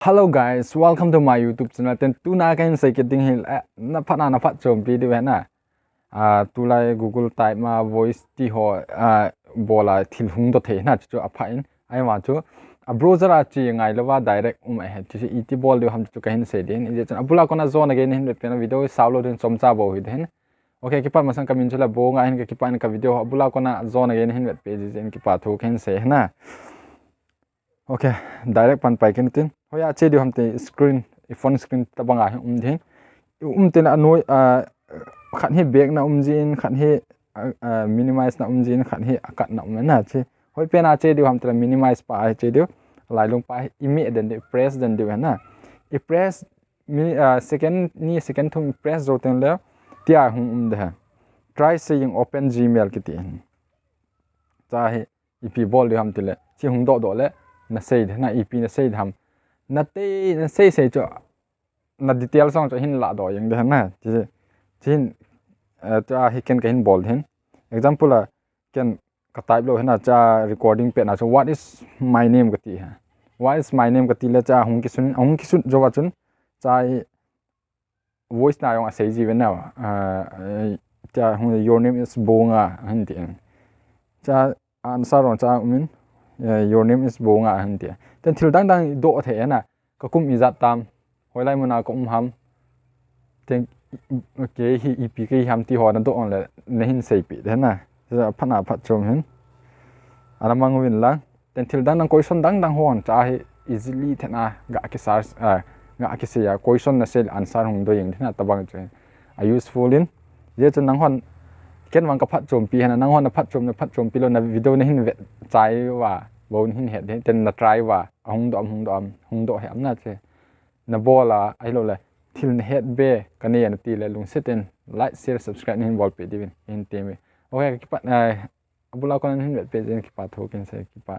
Hello guys, welcome to my YouTube channel. Ten tu na kain say kiting hil na phat chom video na. Tu lai Google type ma voice ti ho bola thil hung do the na chu aphain. Ai wa chu a browser a chi ngai lawa direct he chi iti bol de ham chu kain say den. Ije chan abula kona zone again hin pe na video saulo den chomcha bo hi den. Okay kipa masang kamin chula bo nga hin kipa in ka video abula kona zone again hin page jen kipa thu kain say na. Okay, direct pan pai ken tin. Hoya che di hamte screen phone screen tabanga din ten anoi khan hi back na jin khan hi minimize na jin khan hi akat na na che hoi pena che di hamte minimize pa che di lai long pa imi den press den di na I press second thum press ro ten le tia hum de try saying open gmail ki tin cha hi ip bol di hamte le chi hung do le na say na ip na say ham na te na say cho na detail song cho hin la do yang de na chin cha hi ken kain bol hen example la ken ka type lo na cha recording pe na so what is my name ka ti ha what is my name ka ti la cha hung ki sun jo wa chun cha voice na yong a say ji wen na cha hung your name is bonga han ti cha answer on cha min your name is bonga han ti ten thil dang do the na ka kum izat tam hoilai muna ko ham ten ke hi ip ke ham ti ho na do on le nehin sei pi de na ja phana phat chom hin alamang win la ten thil dang question dang hon cha hi easily thena ga ke sar ga ke se ya question na sel answer hung do yeng thena tabang che a useful in je chon nang hon ken wang ka phat chom pi hana nang hon na phat chom pi lo na video na hin chai wa bon hin het ten na try wa hung do he amna che na bola ai lo le thil na het be kane na ti le lung seten like share subscribe hin bol pe divin in teme okay ki pa abula kon hin pe jen ki pa thokin se ki pa